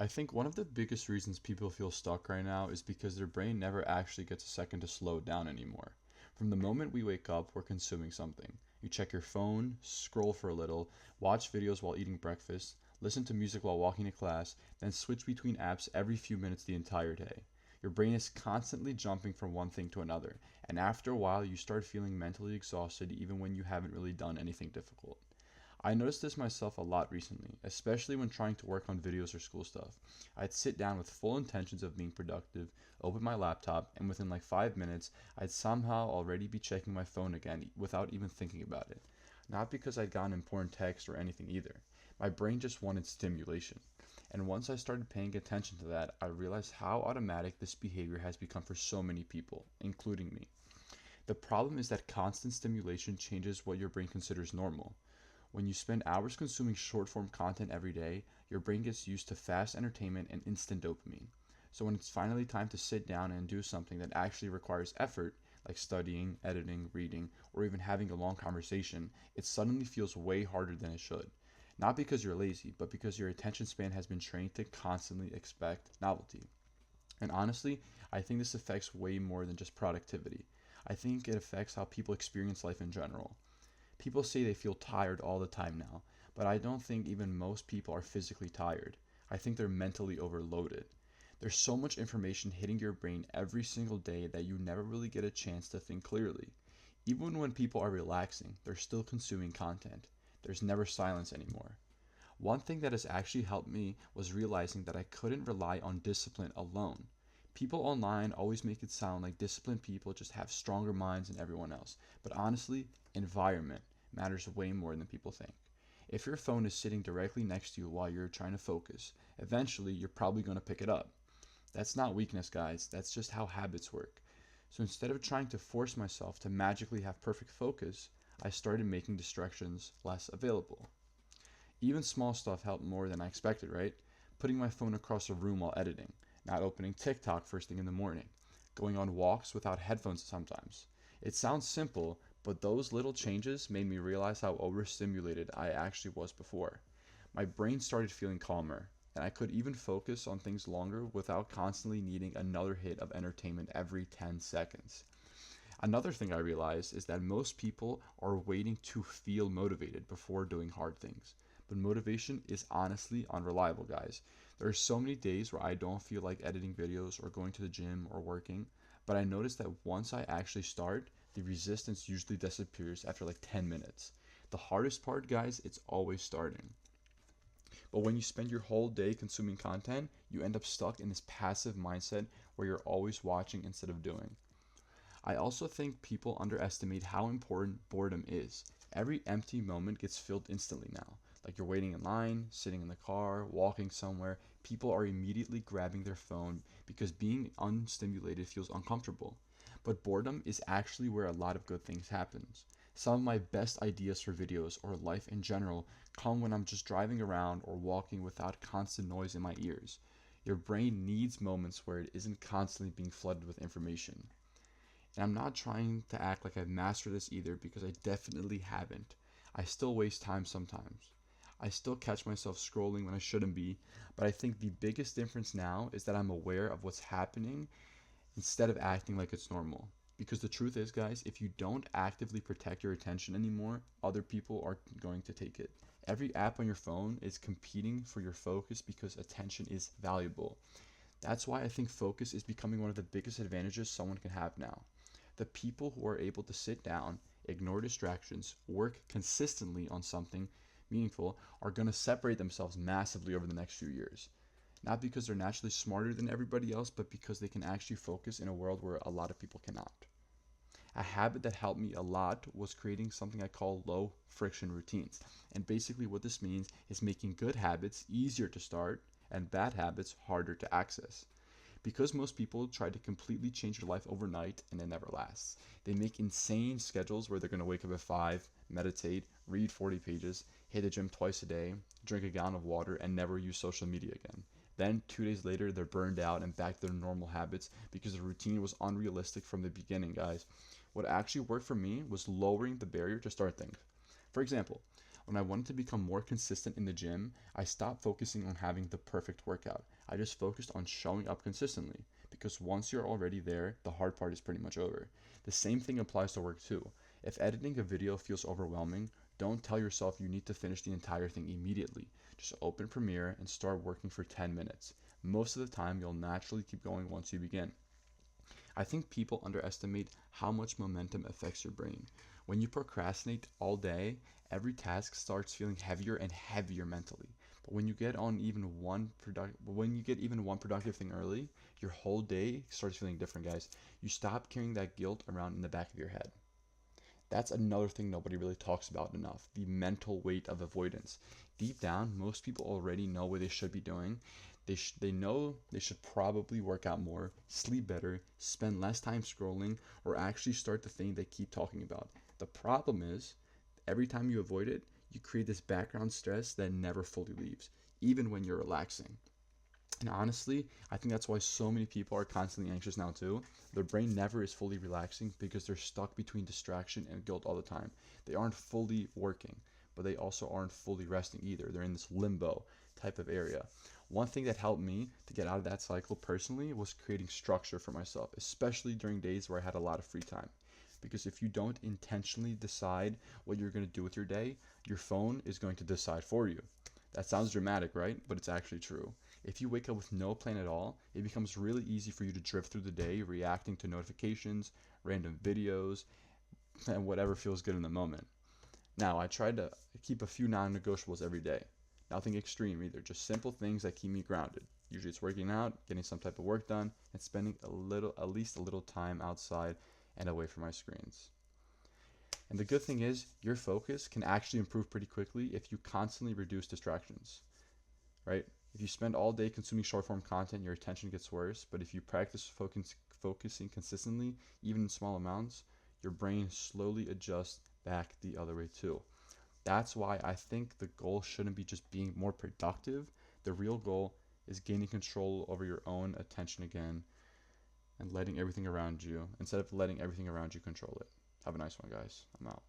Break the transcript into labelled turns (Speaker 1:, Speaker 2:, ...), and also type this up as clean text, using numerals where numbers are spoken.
Speaker 1: I think one of the biggest reasons people feel stuck right now is because their brain never actually gets a second to slow down anymore. From the moment we wake up, we're consuming something. You check your phone, scroll for a little, watch videos while eating breakfast, listen to music while walking to class, then switch between apps every few minutes the entire day. Your brain is constantly jumping from one thing to another, and after a while, you start feeling mentally exhausted even when you haven't really done anything difficult. I noticed this myself a lot recently, especially when trying to work on videos or school stuff. I'd sit down with full intentions of being productive, open my laptop, and within like 5 minutes, I'd somehow already be checking my phone again without even thinking about it. Not because I'd gotten important text or anything either. My brain just wanted stimulation. And once I started paying attention to that, I realized how automatic this behavior has become for so many people, including me. The problem is that constant stimulation changes what your brain considers normal. When you spend hours consuming short form content every day, your brain gets used to fast entertainment and instant dopamine. So when it's finally time to sit down and do something that actually requires effort, like studying, editing, reading, or even having a long conversation, it suddenly feels way harder than it should. Not because you're lazy, but because your attention span has been trained to constantly expect novelty. And honestly, I think this affects way more than just productivity. I think it affects how people experience life in general. People say they feel tired all the time now, but I don't think even most people are physically tired. I think they're mentally overloaded. There's so much information hitting your brain every single day that you never really get a chance to think clearly. Even when people are relaxing, they're still consuming content. There's never silence anymore. One thing that has actually helped me was realizing that I couldn't rely on discipline alone. People online always make it sound like disciplined people just have stronger minds than everyone else, but honestly, environment matters way more than people think. If your phone is sitting directly next to you while you're trying to focus, eventually you're probably going to pick it up. That's not weakness, guys, that's just how habits work. So instead of trying to force myself to magically have perfect focus, I started making distractions less available. Even small stuff helped more than I expected, right? Putting my phone across the room while editing, not opening TikTok first thing in the morning, going on walks without headphones sometimes. It sounds simple, but those little changes made me realize how overstimulated I actually was before. My brain started feeling calmer, and I could even focus on things longer without constantly needing another hit of entertainment every 10 seconds. Another thing I realized is that most people are waiting to feel motivated before doing hard things. But motivation is honestly unreliable, guys. There are so many days where I don't feel like editing videos or going to the gym or working, but I notice that once I actually start, the resistance usually disappears after like 10 minutes. The hardest part, guys, it's always starting. But when you spend your whole day consuming content, you end up stuck in this passive mindset where you're always watching instead of doing. I also think people underestimate how important boredom is. Every empty moment gets filled instantly now. Like you're waiting in line, sitting in the car, walking somewhere, people are immediately grabbing their phone because being unstimulated feels uncomfortable. But boredom is actually where a lot of good things happens. Some of my best ideas for videos or life in general come when I'm just driving around or walking without constant noise in my ears. Your brain needs moments where it isn't constantly being flooded with information. And I'm not trying to act like I've mastered this either because I definitely haven't. I still waste time sometimes. I still catch myself scrolling when I shouldn't be, but I think the biggest difference now is that I'm aware of what's happening instead of acting like it's normal. Because the truth is, guys, if you don't actively protect your attention anymore, other people are going to take it. Every app on your phone is competing for your focus because attention is valuable. That's why I think focus is becoming one of the biggest advantages someone can have now. The people who are able to sit down, ignore distractions, work consistently on something meaningful are going to separate themselves massively over the next few years. Not because they're naturally smarter than everybody else, but because they can actually focus in a world where a lot of people cannot. A habit that helped me a lot was creating something I call low friction routines. And basically, what this means is making good habits easier to start and bad habits harder to access. Because most people try to completely change their life overnight and it never lasts. They make insane schedules where they're going to wake up at 5, meditate, read 40 pages, hit the gym twice a day, drink a gallon of water, and never use social media again. Then, 2 days later, they're burned out and back to their normal habits because the routine was unrealistic from the beginning, guys. What actually worked for me was lowering the barrier to start things. For example, When I wanted to become more consistent in the gym, I stopped focusing on having the perfect workout. I just focused on showing up consistently. Because once you're already there, the hard part is pretty much over. The same thing applies to work too. If editing a video feels overwhelming, don't tell yourself you need to finish the entire thing immediately. Just open Premiere and start working for 10 minutes. Most of the time, you'll naturally keep going once you begin. I think people underestimate how much momentum affects your brain. When you procrastinate all day, every task starts feeling heavier and heavier mentally. But when you get even one productive thing early, your whole day starts feeling different, guys. You stop carrying that guilt around in the back of your head. That's another thing nobody really talks about enough, the mental weight of avoidance. Deep down, most people already know what they should be doing. They know they should probably work out more, sleep better, spend less time scrolling, or actually start the thing they keep talking about. The problem is, every time you avoid it, you create this background stress that never fully leaves, even when you're relaxing. And honestly, I think that's why so many people are constantly anxious now too. Their brain never is fully relaxing because they're stuck between distraction and guilt all the time. They aren't fully working, but they also aren't fully resting either. They're in this limbo type of area. One thing that helped me to get out of that cycle personally was creating structure for myself, especially during days where I had a lot of free time. Because if you don't intentionally decide what you're going to do with your day, your phone is going to decide for you. That sounds dramatic, right? But it's actually true. If you wake up with no plan at all, it becomes really easy for you to drift through the day reacting to notifications, random videos, and whatever feels good in the moment. Now, I try to keep a few non negotiables every day. Nothing extreme either, just simple things that keep me grounded. Usually it's working out, getting some type of work done, and spending at least a little time outside and away from my screens. And the good thing is, your focus can actually improve pretty quickly if you constantly reduce distractions, right? If you spend all day consuming short form content, your attention gets worse. But if you practice focusing consistently, even in small amounts, your brain slowly adjusts back the other way too. That's why I think the goal shouldn't be just being more productive. The real goal is gaining control over your own attention again and letting everything around you, instead of letting everything around you control it. Have a nice one, guys. I'm out.